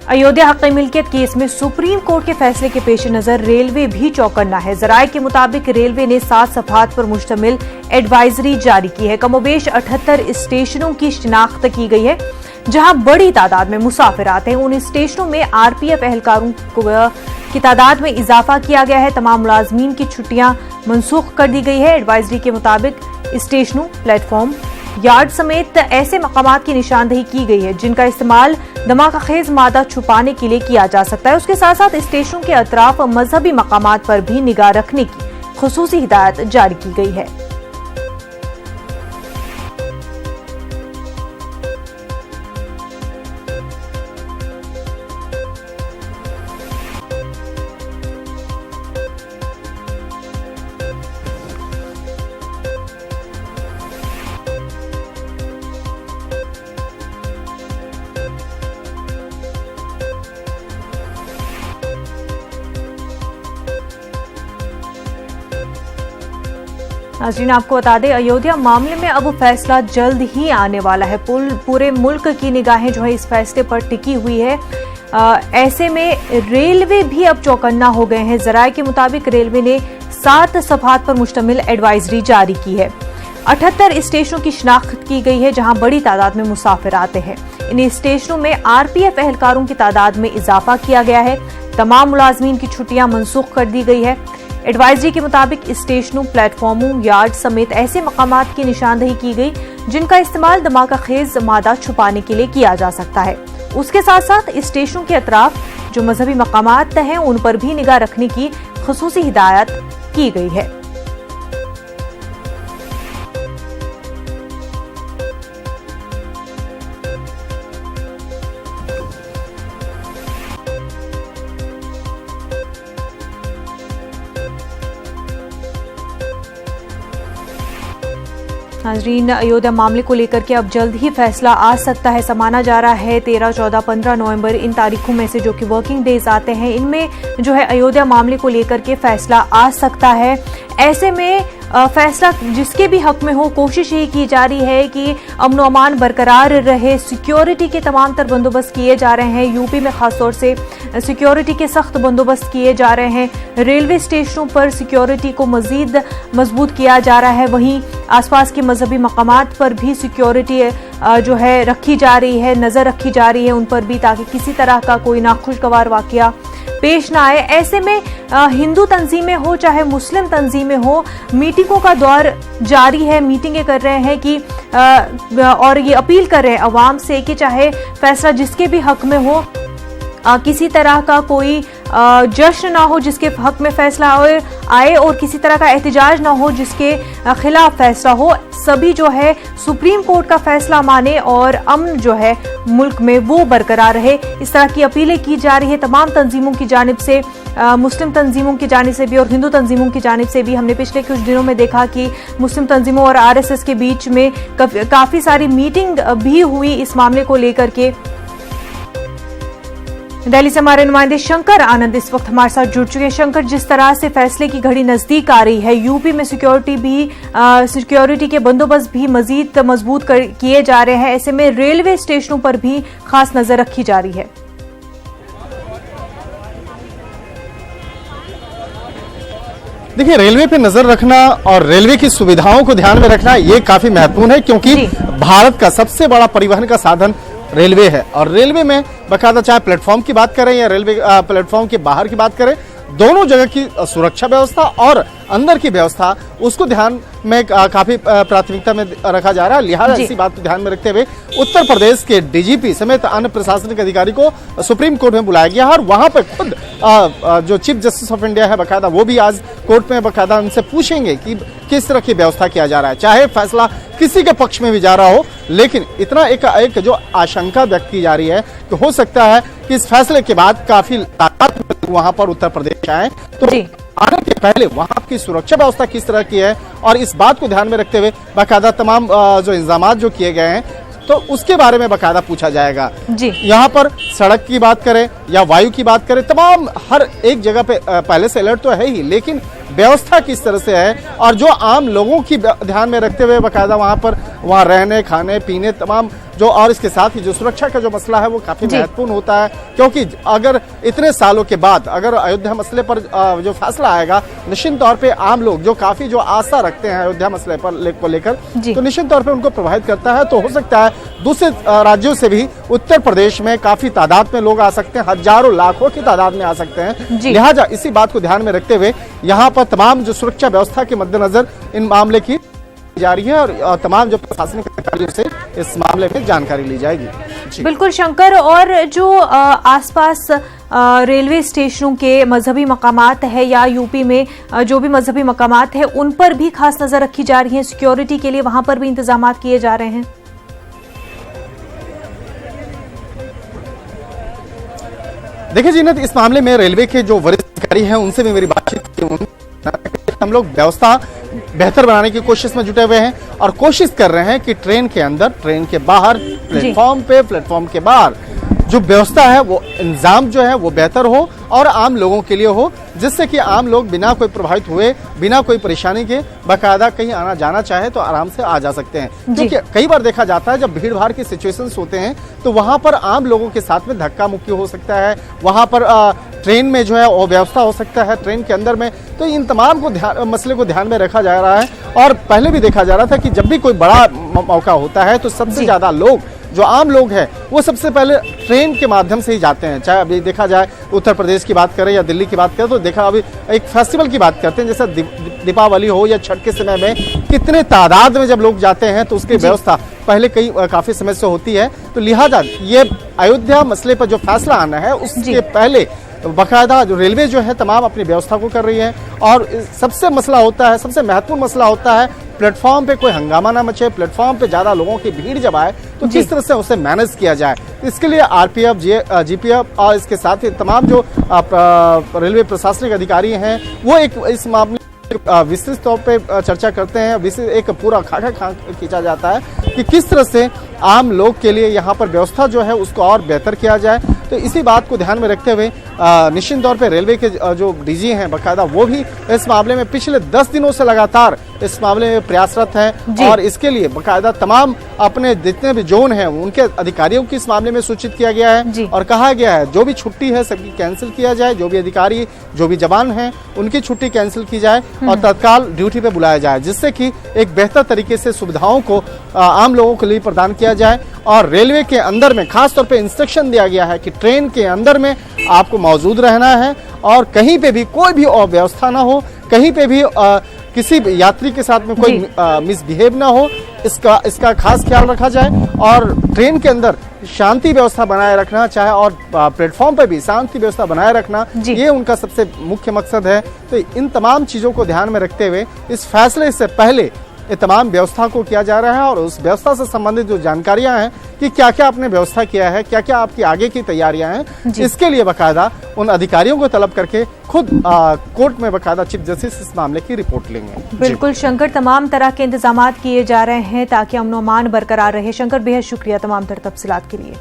अयोध्या हक मिल्कियत केस में supreme court के फैसले के पेश नजर रेलवे भी चौकन्ना है। जराये के मुताबिक रेलवे ने 7 सफहात पर मुश्तमिल एडवाइजरी जारी की है। कमोबेश 78 स्टेशनों की शिनाख्त की गई है जहां बड़ी तादाद में मुसाफिर आते हैं। उन स्टेशनों में आरपीएफ एहलकारों की तादाद में इजाफा किया गया है। तमाम मुलाजमीन की छुट्टियां मनसूख कर दी गई है। एडवाइजरी के मुताबिक स्टेशनों, प्लेटफॉर्म, यार्ड समेत ऐसे मकामात की निशानदेही की गई है जिनका इस्तेमाल धमाकाखेज मादा छुपाने के लिए किया जा सकता है। उसके साथ साथ स्टेशनों के अतराफ मजहबी मकामात पर भी निगाह रखने की खुसूसी हिदायत जारी की गई है। नाज़रीन, आपको बता दें अयोध्या मामले में अब फैसला जल्द ही आने वाला है। पूरे मुल्क की निगाहें जो है इस फैसले पर टिकी हुई है। ऐसे में रेलवे भी अब चौकन्ना हो गए हैं। जराये के मुताबिक रेलवे ने 7 सफहात पर मुश्तमिल एडवाइजरी जारी की है। 78 स्टेशनों की शिनाख्त की गई है जहां बड़ी तादाद में मुसाफिर आते हैं। इन स्टेशनों में आरपीएफ एहलकारों की तादाद में इजाफा किया गया है। तमाम मुलाजमीन की छुट्टियां मनसूख कर दी गई है। एडवाइजरी के मुताबिक स्टेशनों, प्लेटफॉर्मों, यार्ड समेत ऐसे मकामात की निशानदेही की गई जिनका इस्तेमाल धमाकाखेज मादा छुपाने के लिए किया जा सकता है। उसके साथ साथ स्टेशनों के अतराफ जो मजहबी मकामात हैं उन पर भी निगाह रखने की खुसूसी हिदायत की गई है। नाज़रीन, अयोध्या मामले को लेकर के अब जल्द ही फैसला आ सकता है। समाना जा रहा है 13, 14, 15 नवंबर इन तारीखों में से जो कि वर्किंग डेज आते हैं, इनमें जो है अयोध्या मामले को लेकर के फैसला आ सकता है। ऐसे में फैसला जिसके भी हक में हो, कोशिश यही की जा रही है कि अमन अमान बरकरार रहे। सिक्योरिटी के तमाम तर बंदोबस्त किए जा रहे हैं। यूपी में खासतौर से सिक्योरिटी के सख्त बंदोबस्त किए जा रहे हैं। रेलवे स्टेशनों पर सिक्योरिटी को मजीद मजबूत किया जा रहा है। वहीं आसपास के मजहबी मकामात पर भी सिक्योरिटी जो है रखी जा रही है, नजर रखी जा रही है उन पर भी, ताकि किसी तरह का कोई नाखुशगवार वाकया पेश ना आए। ऐसे में हिंदू तंजीमें हो चाहे मुस्लिम तंजीमें हो, मीटिंगों का दौर जारी है। मीटिंगें कर रहे हैं कि और ये अपील कर रहे हैं अवाम से कि चाहे फैसला जिसके भी हक में हो, किसी तरह का कोई जश्न ना हो जिसके हक में फैसला आए और किसी तरह का एहतजाज ना हो जिसके खिलाफ फैसला हो। सभी जो है सुप्रीम कोर्ट का फैसला माने और अमन जो है मुल्क में वो बरकरार रहे। इस तरह की अपीलें की जा रही है तमाम तंजीमों की जानिब से, मुस्लिम तंजीमों की जानिब से भी और हिंदू तंजीमों की जानिब से भी। हमने पिछले कुछ दिनों में देखा कि मुस्लिम तंजीमों और आरएसएस के बीच में काफी सारी मीटिंग भी हुई इस मामले को लेकर के। दिल्ली से हमारे नुमाइंदे शंकर आनंद इस वक्त हमारे साथ जुड़ चुके हैं। शंकर, जिस तरह से फैसले की घड़ी नजदीक आ रही है, यूपी में सिक्योरिटी के बंदोबस्त भी मजीद मजबूत किए जा रहे हैं। ऐसे में रेलवे स्टेशनों पर भी खास नजर रखी जा रही है। देखिए, रेलवे पे नजर रखना और रेलवे की सुविधाओं को ध्यान में रखना ये काफी महत्वपूर्ण है, क्योंकि भारत का सबसे बड़ा परिवहन का साधन रेलवे है। और रेलवे में बाकायदा चाहे प्लेटफॉर्म की बात करें या रेलवे प्लेटफॉर्म के बाहर की बात करें, दोनों जगह की सुरक्षा व्यवस्था और अंदर की व्यवस्था उसको ध्यान में काफी प्राथमिकता में रखा जा रहा है। लिहाजा इसी बात को ध्यान में रखते हुए उत्तर प्रदेश के डीजीपी समेत अन्य प्रशासनिक अधिकारी को सुप्रीम कोर्ट में बुलाया गया है। और वहां पर खुद जो चीफ जस्टिस ऑफ इंडिया है बाकायदा, वो भी आज कोर्ट में बाकायदा उनसे पूछेंगे कि किस तरह की व्यवस्था किया जा रहा है। चाहे फैसला किसी के पक्ष में भी जा रहा हो, लेकिन इतना एक जो आशंका व्यक्त की जा रही है कि हो सकता है कि इस फैसले के बाद काफी वहां पर उत्तर प्रदेश आए, तो आने के पहले वहां की सुरक्षा व्यवस्था किस तरह की है और इस बात को ध्यान में रखते हुए बाकायदा तमाम जो इंतजाम जो किए गए हैं तो उसके बारे में बाकायदा पूछा जाएगा। यहाँ पर सड़क की बात करें या वायु की बात करें, तमाम हर एक जगह पे पहले से अलर्ट तो है ही, लेकिन व्यवस्था किस तरह से है और जो आम लोगों की ध्यान में रखते हुए बाकायदा वहाँ रहने खाने पीने तमाम जो, और इसके साथ ही जो सुरक्षा का जो मसला है वो काफी महत्वपूर्ण होता है, क्योंकि अगर इतने सालों के बाद अगर अयोध्या मसले पर जो फैसला आएगा, निश्चित तौर पे आम लोग जो काफी जो आस्था रखते हैं अयोध्या मसले पर को लेकर, तो निश्चित तौर पे उनको प्रभावित करता है। तो हो सकता है दूसरे राज्यों से भी उत्तर प्रदेश में काफी तादाद में लोग आ सकते हैं, हजारों लाखों की तादाद में आ सकते हैं। लिहाजा इसी बात को ध्यान में रखते हुए यहाँ पर तमाम जो सुरक्षा व्यवस्था के मद्देनजर इन मामले की जा रही है और तमाम जो प्रशासनिक अधिकारियों से इस मामले में जानकारी ली जाएगी। बिल्कुल शंकर, और जो आसपास रेलवे स्टेशनों के मजहबी मकामात है या यूपी में जो भी मजहबी मकामात है उन पर भी खास नजर रखी जा रही है, सिक्योरिटी के लिए वहां पर भी इंतजाम किए जा रहे हैं। देखिए जीनत, इस मामले में रेलवे के जो वरिष्ठ अधिकारी हैं उनसे भी मेरी बातचीत की। हम लोग व्यवस्था बेहतर बनाने की कोशिश में जुटे हुए हैं और कोशिश कर रहे हैं कि ट्रेन के अंदर, ट्रेन के बाहर, प्लेटफॉर्म पे, प्लेटफॉर्म के बाहर जो व्यवस्था है वो इंतजाम जो है वो बेहतर हो और आम लोगों के लिए हो, जिससे कि आम लोग बिना कोई प्रभावित हुए, बिना कोई परेशानी के बाकायदा कहीं आना जाना चाहे तो आराम से आ जा सकते हैं। क्योंकि कई बार देखा जाता है जब भीड़ भाड़ की सिचुएशंस होते हैं तो वहां पर आम लोगों के साथ में धक्का मुक्की हो सकता है, वहां पर ट्रेन में जो है वो व्यवस्था हो सकता है ट्रेन के अंदर में। तो इन तमाम को मसले को ध्यान में रखा जा रहा है और पहले भी देखा जा रहा था कि जब भी कोई बड़ा मौका होता है तो सबसे ज्यादा लोग जो आम लोग हैं वो सबसे पहले ट्रेन के माध्यम से ही जाते हैं। चाहे अभी देखा जाए उत्तर प्रदेश की बात करें या दिल्ली की बात करें तो देखा अभी एक फेस्टिवल की बात करते हैं, जैसे दीपावली हो या छठ के समय में कितने तादाद में जब लोग जाते हैं तो उसकी व्यवस्था पहले काफी समय से होती है। तो लिहाजा ये अयोध्या मसले पर जो फैसला आना है उसके पहले बाकायदा जो रेलवे जो है तमाम अपनी व्यवस्था को कर रही है और सबसे मसला होता है, सबसे महत्वपूर्ण मसला होता है प्लेटफॉर्म पे कोई हंगामा ना मचे, प्लेटफॉर्म पे ज्यादा लोगों की भीड़ जब आए तो किस तरह से उसे मैनेज किया जाए। इसके लिए आरपीएफ, जीपीएफ और इसके साथ ही तमाम जो रेलवे प्रशासनिक अधिकारी हैं वो इस मामले विस्तृत तौर पे चर्चा करते हैं। एक पूरा खाका खींचा जाता है कि किस तरह से आम लोग के लिए यहाँ पर व्यवस्था जो है उसको और बेहतर किया जाए। तो इसी बात को ध्यान में रखते हुए निश्चित तौर पे रेलवे के जो डीजी हैं बाकायदा वो भी इस मामले में पिछले 10 दिनों से लगातार इस मामले में प्रयासरत हैं और इसके लिए बाकायदा तमाम अपने जितने भी जोन हैं उनके अधिकारियों को इस मामले में सूचित किया गया है और कहा गया है जो भी छुट्टी है सबकी कैंसिल किया जाए, जो भी अधिकारी जो भी जवान हैं उनकी छुट्टी कैंसिल की जाए और तत्काल ड्यूटी पे बुलाया जाए, जिससे कि एक बेहतर तरीके से सुविधाओं को आम लोगों के लिए प्रदान किया जाए। और रेलवे के अंदर में खास तौर पे इंस्ट्रक्शन दिया गया है कि ट्रेन के अंदर में आपको मौजूद रहना है और कहीं पे भी कोई भी अव्यवस्था ना हो, कहीं पे भी किसी भी यात्री के साथ में कोई मिसबिहेव ना हो, इसका खास ख्याल रखा जाए और ट्रेन के अंदर शांति व्यवस्था बनाए रखना चाहे और प्लेटफॉर्म पे भी शांति व्यवस्था बनाए रखना, ये उनका सबसे मुख्य मकसद है। तो इन तमाम चीजों को ध्यान में रखते हुए इस फैसले से पहले ये तमाम व्यवस्था को किया जा रहा है और उस व्यवस्था से संबंधित जो जानकारियां हैं कि क्या क्या आपने व्यवस्था किया है, क्या क्या आपकी आगे की तैयारियां हैं, इसके लिए बाकायदा उन अधिकारियों को तलब करके खुद कोर्ट में बाकायदा चीफ जस्टिस इस मामले की रिपोर्ट लेंगे। बिल्कुल शंकर, तमाम तरह के इंतजाम किए जा रहे हैं ताकि अमन-ओ-अमान बरकरार रहे। शंकर, बेहद शुक्रिया तमाम तर तफसीलात के लिए।